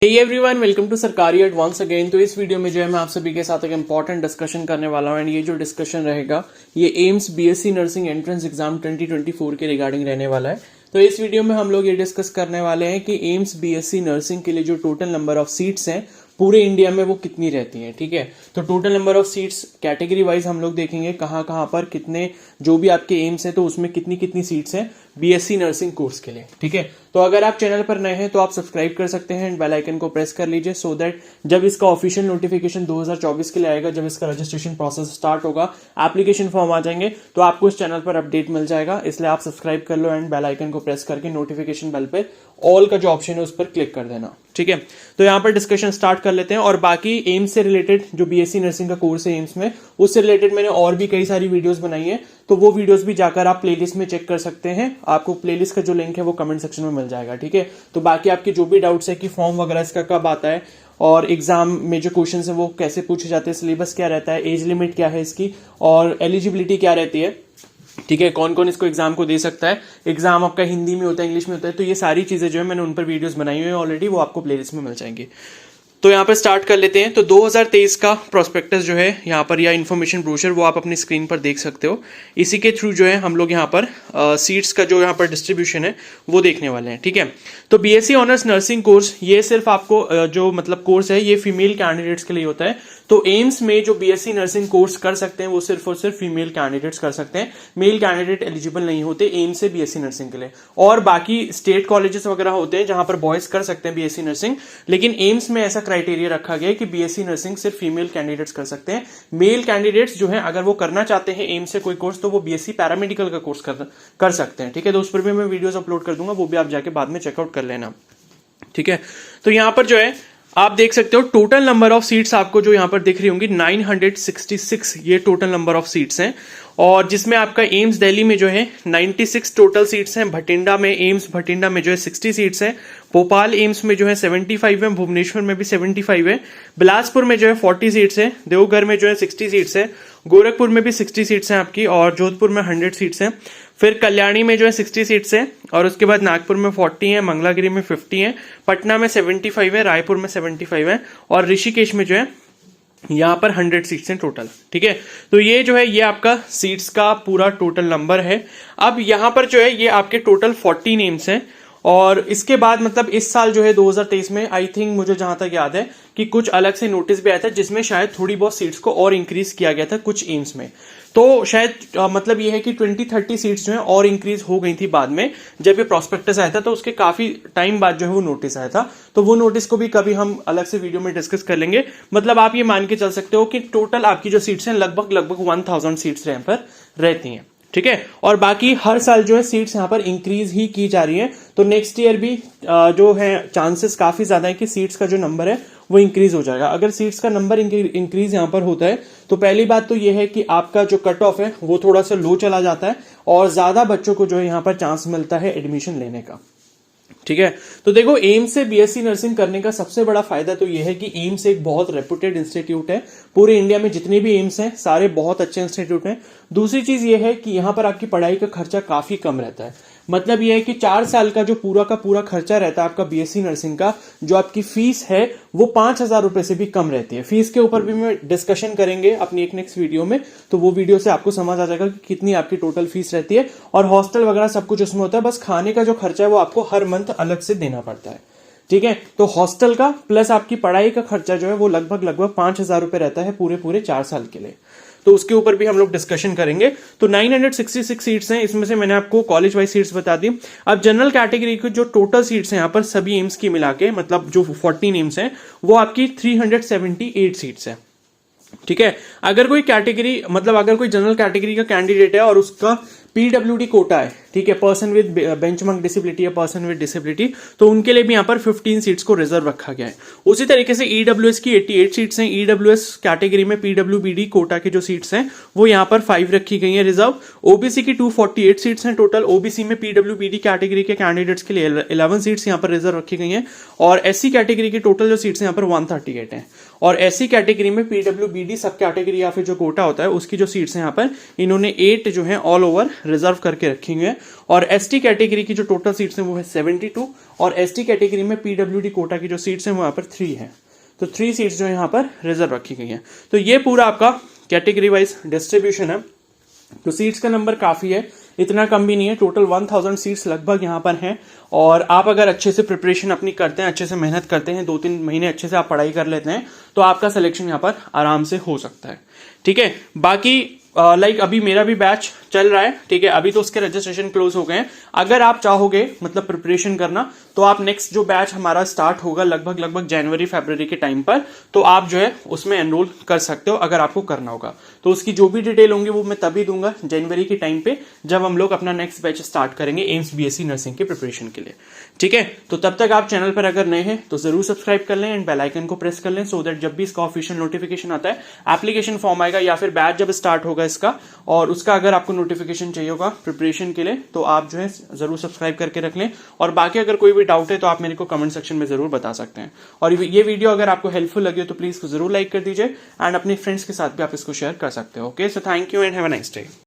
Hey everyone, welcome to सरकारी advance again. तो इस वीडियो में जो है मैं आप सभी के साथ एक इंपॉर्टेंट डिस्कशन करने वाला हूँ एंड ये जो डिस्कशन रहेगा ये AIIMS BSc nursing entrance exam 2024 के रिगार्डिंग रहने वाला है। तो इस वीडियो में हम लोग ये डिस्कस करने वाले हैं कि एम्स बीएससी नर्सिंग के लिए जो टोटल नंबर ऑफ सीट्स हैं पूरे इंडिया में वो कितनी रहती हैं। ठीक है, तो total number of seats category wise हम लोग देखेंगे कहाँ कहाँ पर कितने जो भी आपके एम्स हैं तो उसमें कितनी कितनी सीट्स हैं बीएससी नर्सिंग कोर्स के लिए। ठीक है, तो अगर आप चैनल पर नए हैं तो आप सब्सक्राइब कर सकते हैं एंड बेल आइकन को प्रेस कर लीजिए सो दैट जब इसका ऑफिशियल नोटिफिकेशन 2024 के लिए आएगा, जब इसका रजिस्ट्रेशन प्रोसेस स्टार्ट होगा, एप्लीकेशन फॉर्म आ जाएंगे तो आपको इस चैनल पर अपडेट मिल जाएगा। इसलिए आप सब्सक्राइब कर लो एंड बेल आइकन को प्रेस करके नोटिफिकेशन बेल पे ऑल का जो ऑप्शन है उस पर क्लिक कर देना। ठीक है, तो यहाँ पर डिस्कशन स्टार्ट कर लेते हैं और बाकी एम्स से रिलेटेड जो बीएससी नर्सिंग का कोर्स है एम्स में उससे रिलेटेड मैंने और भी कई सारी वीडियोस बनाई है, तो वो वीडियोस भी जाकर आप प्लेलिस्ट में चेक कर सकते हैं। आपको प्लेलिस्ट का जो लिंक है वो कमेंट सेक्शन में मिल जाएगा। ठीक है, तो बाकी आपके जो भी डाउट्स है कि फॉर्म वगैरह इसका कब आता है और एग्जाम में जो क्वेश्चन है वो कैसे पूछे जाते हैं, सिलेबस क्या रहता है, एज लिमिट क्या है इसकी और एलिजिबिलिटी क्या रहती है, ठीक है, कौन कौन इसको एग्जाम को दे सकता है, एग्जाम आपका हिंदी में होता है इंग्लिश में होता है, तो ये सारी चीजें जो है मैंने उन पर वीडियोस बनाई हुई है ऑलरेडी, वो आपको प्लेलिस्ट में मिल जाएंगी। तो यहाँ पर स्टार्ट कर लेते हैं। तो 2023 का प्रोस्पेक्टस जो है यहाँ पर या इन्फॉर्मेशन ब्रोशर वो आप अपनी स्क्रीन पर देख सकते हो। इसी के थ्रू जो है हम लोग यहाँ पर सीट्स का जो यहाँ पर डिस्ट्रीब्यूशन है वो देखने वाले हैं। ठीक है, तो बीएससी ऑनर्स नर्सिंग कोर्स ये सिर्फ आपको जो मतलब कोर्स है ये फीमेल कैंडिडेट्स के लिए होता है। तो एम्स में जो बीएससी नर्सिंग कोर्स कर सकते हैं वो सिर्फ और सिर्फ फीमेल कैंडिडेट्स कर सकते हैं, मेल कैंडिडेट एलिजिबल नहीं होते एम्स से बीएससी नर्सिंग के लिए। और बाकी स्टेट कॉलेजेस वगैरह होते हैं जहां पर बॉयज कर सकते हैं बीएससी नर्सिंग, लेकिन एम्स में ऐसा क्राइटेरिया रखा गया है कि बीएससी नर्सिंग सिर्फ फीमेल कैंडिडेट्स कर सकते हैं। मेल कैंडिडेट्स जो है अगर वो करना चाहते हैं एम्स से कोई कोर्स तो वो बीएससी पैरामेडिकल का कोर्स कर सकते हैं। ठीक है, तो उस पर भी मैं वीडियोस अपलोड कर दूंगा, वो भी आप जाके बाद में चेकआउट कर लेना। ठीक है, तो यहां पर जो है आप देख सकते हो टोटल नंबर ऑफ सीट्स आपको जो यहां पर दिख रही होंगी 966 ये टोटल नंबर ऑफ सीट्स हैं, और जिसमें आपका एम्स दिल्ली में जो है 96 टोटल सीट्स हैं, भटिंडा में एम्स भटिंडा में जो है 60 सीट्स हैं, भोपाल एम्स में जो है 75 है, भुवनेश्वर में भी 75 है, बिलासपुर में जो है 40 सीट्स है, देवघर में जो है 60 सीट्स है, गोरखपुर में भी 60 सीट्स हैं आपकी, और जोधपुर में 100 सीट्स हैं, फिर कल्याणी में जो है 60 सीट्स हैं, और उसके बाद नागपुर में 40 है, मंगलागिरी में 50 है, पटना में 75 है, रायपुर में 75 है, और ऋषिकेश में जो है यहाँ पर 100 सीट्स हैं टोटल। ठीक है, तो ये जो है ये आपका सीट्स का पूरा टोटल नंबर है। अब यहाँ पर जो है ये आपके टोटल 40 नेम्स हैं, और इसके बाद मतलब इस साल जो है 2023 में आई थिंक मुझे जहां तक याद है कि कुछ अलग से नोटिस भी आया था जिसमें शायद थोड़ी बहुत सीट्स को और इंक्रीज किया गया था कुछ एम्स में। तो शायद मतलब ये है कि 20-30 सीट्स जो है और इंक्रीज हो गई थी बाद में, जब ये प्रोस्पेक्टस आया था तो उसके काफी टाइम बाद जो है वो नोटिस आया था, तो वो नोटिस को भी कभी हम अलग से वीडियो में डिस्कस कर लेंगे। मतलब आप ये मान के चल सकते हो कि टोटल आपकी जो सीट्स हैं लगभग 1000 सीट्स यहाँ पर रहती हैं। ठीक है, और बाकी हर साल जो है सीट्स यहाँ पर इंक्रीज ही की जा रही है, तो नेक्स्ट ईयर भी जो है चांसेस काफी ज्यादा है कि सीट्स का जो नंबर है वो इंक्रीज हो जाएगा। अगर सीट्स का नंबर इंक्रीज यहाँ पर होता है तो पहली बात तो ये है कि आपका जो कट ऑफ है वो थोड़ा सा लो चला जाता है और ज्यादा बच्चों को जो है यहाँ पर चांस मिलता है एडमिशन लेने का। ठीक है, तो देखो एम्स से बीएससी नर्सिंग करने का सबसे बड़ा फायदा तो यह है कि एम्स एक बहुत रेपुटेड इंस्टीट्यूट है, पूरे इंडिया में जितने भी एम्स हैं सारे बहुत अच्छे इंस्टीट्यूट हैं। दूसरी चीज ये है कि यहाँ पर आपकी पढ़ाई का खर्चा काफी कम रहता है, मतलब यह है कि 4 साल का जो पूरा का पूरा खर्चा रहता है आपका बीएससी नर्सिंग का, जो आपकी फीस है वो 5000 रुपए से भी कम रहती है। फीस के ऊपर भी मैं डिस्कशन करेंगे अपनी एक नेक्स्ट वीडियो में, तो वो वीडियो से आपको समझ आ जाएगा कि कितनी आपकी टोटल फीस रहती है, और हॉस्टल वगैरह सब कुछ उसमें होता है, बस खाने का जो खर्चा है वो आपको हर मंथ अलग से देना पड़ता है। ठीक है, तो हॉस्टल का प्लस आपकी पढ़ाई का खर्चा जो है वो लगभग 5000 रुपए रहता है पूरे 4 साल के लिए, तो उसके ऊपर भी हम लोग डिस्कशन करेंगे। तो 966 सीट्स हैं, इसमें से मैंने आपको कॉलेज वाइज सीट्स बता दी। अब जनरल कैटेगरी की जो टोटल सीट्स हैं यहाँ पर सभी एम्स की मिला के, मतलब जो 14 एम्स हैं वो आपकी 378 सीट्स है। ठीक है, अगर कोई कैटेगरी मतलब अगर कोई जनरल कैटेगरी का कैंडिडेट है और उसका पीडब्ल्यूडी कोटा है, ठीक है, पर्सन विद बेंचमार्क डिसेबिलिटी या पर्सन विद डिसेबिलिटी, तो उनके लिए भी यहाँ पर 15 सीट्स को रिजर्व रखा गया है। उसी तरीके से ईडब्ल्यूएस की 88 सीट्स हैं, ईडब्ल्यूएस कैटेगरी में पीडब्ल्यूबीडी कोटा के जो सीट्स हैं वो यहाँ पर 5 रखी गई हैं रिजर्व। ओबीसी की 248 सीट्स हैं टोटल, ओबीसी में पीडब्ल्यूबीडी कैटेगरी के कैंडिडेट्स के लिए 11 सीट्स यहाँ पर रिजर्व रखी गई हैं, और एससी कैटेगरी की टोटल जो सीट्स यहाँ पर 138 हैं, और एससी कैटेगरी में पीडब्ल्यूबीडी सब कैटेगरी या फिर जो कोटा होता है उसकी जो सीट्स हैं यहाँ पर इन्होंने 8 जो है ऑल ओवर रिजर्व करके रखी हुई है। और एसटी कैटेगरी की जो टोटल सीट्स हैं वो है 72 और एसटी कैटेगरी में पीडब्ल्यूडी कोटा की जो सीट्स हैं वो यहाँ पर 3 है। तो 3 सीट्स जो यहाँ पर रिजर्व रखी गई हैं। तो ये पूरा आपका कैटेगरी वाइज डिस्ट्रीब्यूशन है। तो सीट्स का नंबर काफी है, इतना कम भी नहीं है। टोटल 1000 सीट्स लगभग यहाँ पर हैं। और आप अगर अच्छे से प्रिपरेशन अपनी करते हैं, अच्छे से मेहनत करते हैं, 2-3 महीने अच्छे से आप पढ़ाई कर लेते हैं, तो आपका सिलेक्शन यहाँ पर आराम से हो सकता है। ठीक है, बाकी अभी मेरा भी बैच चल रहा है। ठीक है, अभी तो उसके रजिस्ट्रेशन क्लोज हो गए हैं। अगर आप चाहोगे मतलब प्रिपरेशन करना, तो आप नेक्स्ट जो बैच हमारा स्टार्ट होगा लगभग जनवरी फरवरी के टाइम पर, तो आप जो है उसमें एनरोल कर सकते हो अगर आपको करना होगा। तो उसकी जो भी डिटेल होंगी वो मैं तभी दूंगा जनवरी के टाइम पे, जब हम लोग अपना नेक्स्ट बैच स्टार्ट करेंगे एम्स बीएससी नर्सिंग के प्रिपरेशन के लिए। ठीक है, तो तब तक आप चैनल पर अगर नए हैं तो जरूर सब्सक्राइब कर लें एंड बेल आइकन को प्रेस कर लें, सो दैट जब भी इसका ऑफिशियल नोटिफिकेशन आता है, एप्लीकेशन फॉर्म आएगा या फिर बैच जब स्टार्ट होगा इसका, और उसका अगर आपको नोटिफिकेशन चाहिए होगा प्रिपरेशन के लिए, तो आप जो है जरूर सब्सक्राइब करके रख लें। और बाकी अगर कोई भी डाउट है तो आप मेरे को कमेंट सेक्शन में जरूर बता सकते हैं। और ये वीडियो अगर आपको हेल्पफुल लगी हो तो प्लीज जरूर लाइक कर दीजिए एंड अपने फ्रेंड्स के साथ भी आप इसको शेयर कर सकते हो। Okay, so thank you and have a nice day.